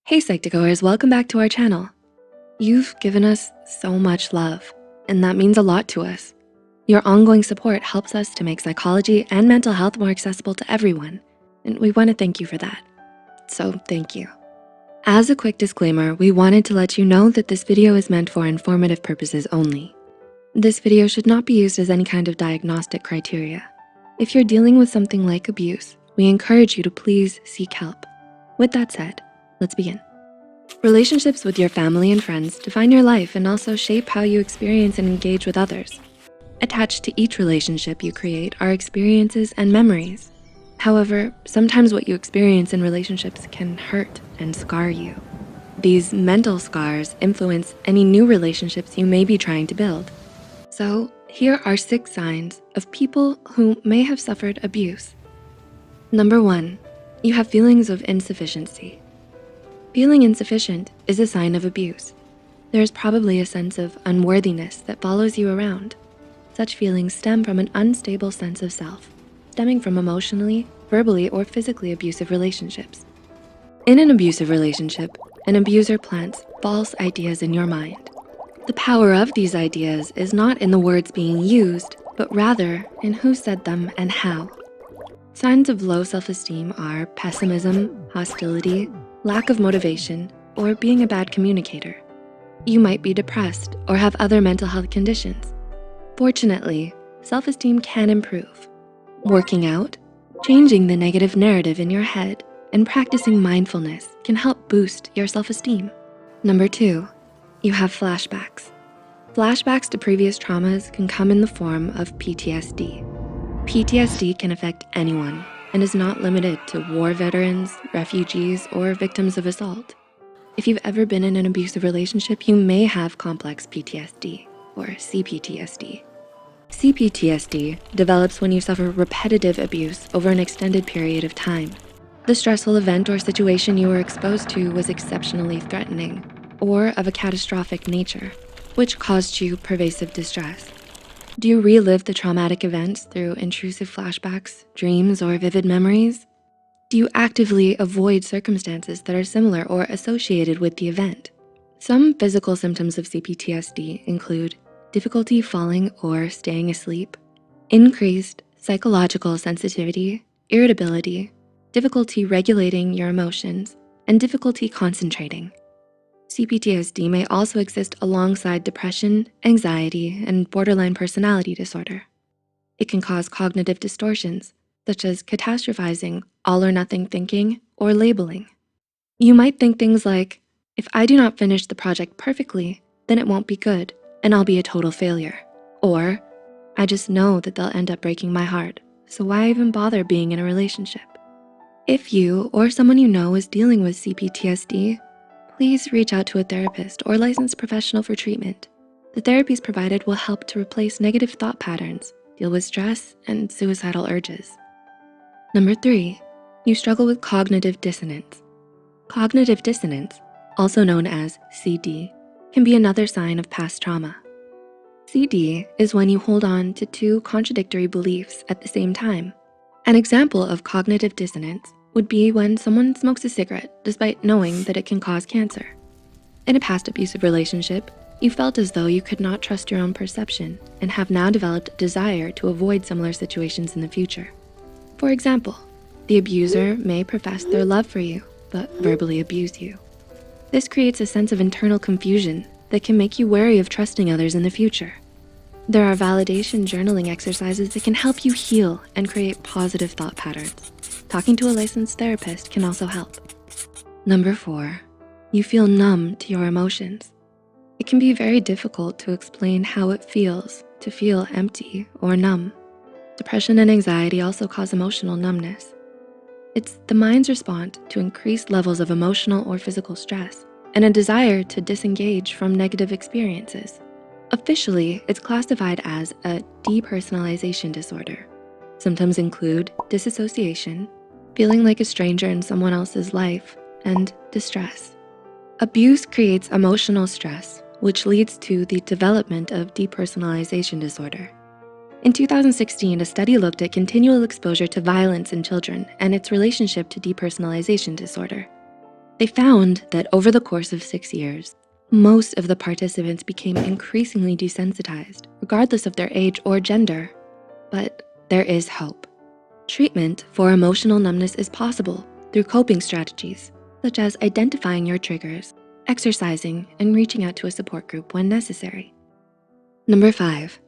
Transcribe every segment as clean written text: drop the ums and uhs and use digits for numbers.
Hey Psych2Goers, welcome back to our channel. You've given us so much love, and that means a lot to us. Your ongoing support helps us to make psychology and mental health more accessible to everyone, and we wanna thank you for that. So thank you. As a quick disclaimer, we wanted to let you know that this video is meant for informative purposes only. This video should not be used as any kind of diagnostic criteria. If you're dealing with something like abuse, we encourage you to please seek help. With that said, let's begin. Relationships with your family and friends define your life and also shape how you experience and engage with others. Attached to each relationship you create are experiences and memories. However, sometimes what you experience in relationships can hurt and scar you. These mental scars influence any new relationships you may be trying to build. So here are 6 signs of people who may have suffered abuse. Number 1, you have feelings of insufficiency. Feeling insufficient is a sign of abuse. There is probably a sense of unworthiness that follows you around. Such feelings stem from an unstable sense of self, stemming from emotionally, verbally, or physically abusive relationships. In an abusive relationship, an abuser plants false ideas in your mind. The power of these ideas is not in the words being used, but rather in who said them and how. Signs of low self-esteem are pessimism, hostility, lack of motivation, or being a bad communicator. You might be depressed or have other mental health conditions. Fortunately, self-esteem can improve. Working out, changing the negative narrative in your head, and practicing mindfulness can help boost your self-esteem. Number 2, you have flashbacks. Flashbacks to previous traumas can come in the form of PTSD. PTSD can affect anyone and is not limited to war veterans, refugees, or victims of assault. If you've ever been in an abusive relationship, you may have complex PTSD or CPTSD. CPTSD develops when you suffer repetitive abuse over an extended period of time. The stressful event or situation you were exposed to was exceptionally threatening or of a catastrophic nature, which caused you pervasive distress. Do you relive the traumatic events through intrusive flashbacks, dreams, or vivid memories? Do you actively avoid circumstances that are similar or associated with the event? Some physical symptoms of CPTSD include difficulty falling or staying asleep, increased psychological sensitivity, irritability, difficulty regulating your emotions, and difficulty concentrating. CPTSD may also exist alongside depression, anxiety, and borderline personality disorder. It can cause cognitive distortions, such as catastrophizing, all or nothing thinking, or labeling. You might think things like, if I do not finish the project perfectly, then it won't be good and I'll be a total failure. Or, I just know that they'll end up breaking my heart, so why even bother being in a relationship? If you or someone you know is dealing with CPTSD, please reach out to a therapist or licensed professional for treatment. The therapies provided will help to replace negative thought patterns, deal with stress, and suicidal urges. Number 3, you struggle with cognitive dissonance. Cognitive dissonance, also known as CD, can be another sign of past trauma. CD is when you hold on to 2 contradictory beliefs at the same time. An example of cognitive dissonance would be when someone smokes a cigarette despite knowing that it can cause cancer. In a past abusive relationship, you felt as though you could not trust your own perception and have now developed a desire to avoid similar situations in the future. For example, the abuser may profess their love for you, but verbally abuse you. This creates a sense of internal confusion that can make you wary of trusting others in the future. There are validation journaling exercises that can help you heal and create positive thought patterns. Talking to a licensed therapist can also help. Number 4, you feel numb to your emotions. It can be very difficult to explain how it feels to feel empty or numb. Depression and anxiety also cause emotional numbness. It's the mind's response to increased levels of emotional or physical stress and a desire to disengage from negative experiences. Officially, it's classified as a depersonalization disorder. Symptoms include disassociation, feeling like a stranger in someone else's life, and distress. Abuse creates emotional stress, which leads to the development of depersonalization disorder. In 2016, a study looked at continual exposure to violence in children and its relationship to depersonalization disorder. They found that over the course of 6 years, most of the participants became increasingly desensitized, regardless of their age or gender. But there is hope. Treatment for emotional numbness is possible through coping strategies, such as identifying your triggers, exercising, and reaching out to a support group when necessary. Number 5,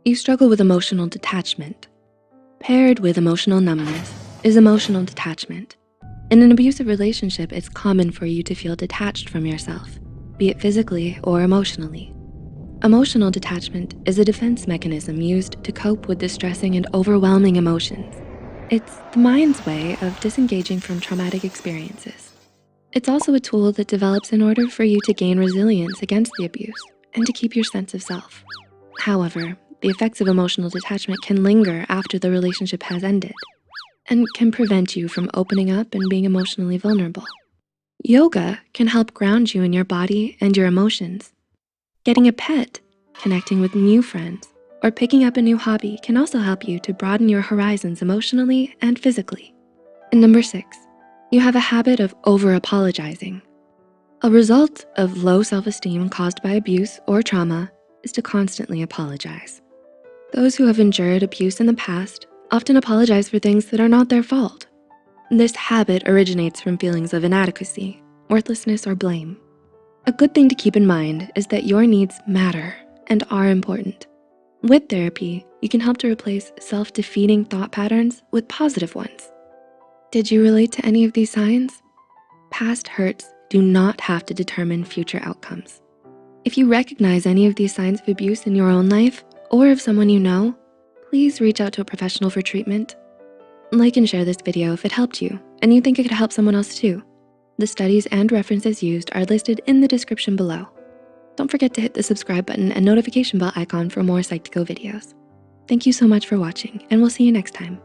you struggle with emotional detachment. Paired with emotional numbness is emotional detachment. In an abusive relationship, it's common for you to feel detached from yourself, be it physically or emotionally. Emotional detachment is a defense mechanism used to cope with distressing and overwhelming emotions. It's the mind's way of disengaging from traumatic experiences. It's also a tool that develops in order for you to gain resilience against the abuse and to keep your sense of self. However, the effects of emotional detachment can linger after the relationship has ended and can prevent you from opening up and being emotionally vulnerable. Yoga can help ground you in your body and your emotions. Getting a pet, connecting with new friends, or picking up a new hobby can also help you to broaden your horizons emotionally and physically. And number 6, you have a habit of over-apologizing. A result of low self-esteem caused by abuse or trauma is to constantly apologize. Those who have endured abuse in the past often apologize for things that are not their fault. This habit originates from feelings of inadequacy, worthlessness, or blame. A good thing to keep in mind is that your needs matter and are important. With therapy, you can help to replace self-defeating thought patterns with positive ones. Did you relate to any of these signs? Past hurts do not have to determine future outcomes. If you recognize any of these signs of abuse in your own life or of someone you know, please reach out to a professional for treatment. Like and share this video if it helped you and you think it could help someone else too. The studies and references used are listed in the description below. Don't forget to hit the subscribe button and notification bell icon for more Psych2Go videos. Thank you so much for watching, and we'll see you next time.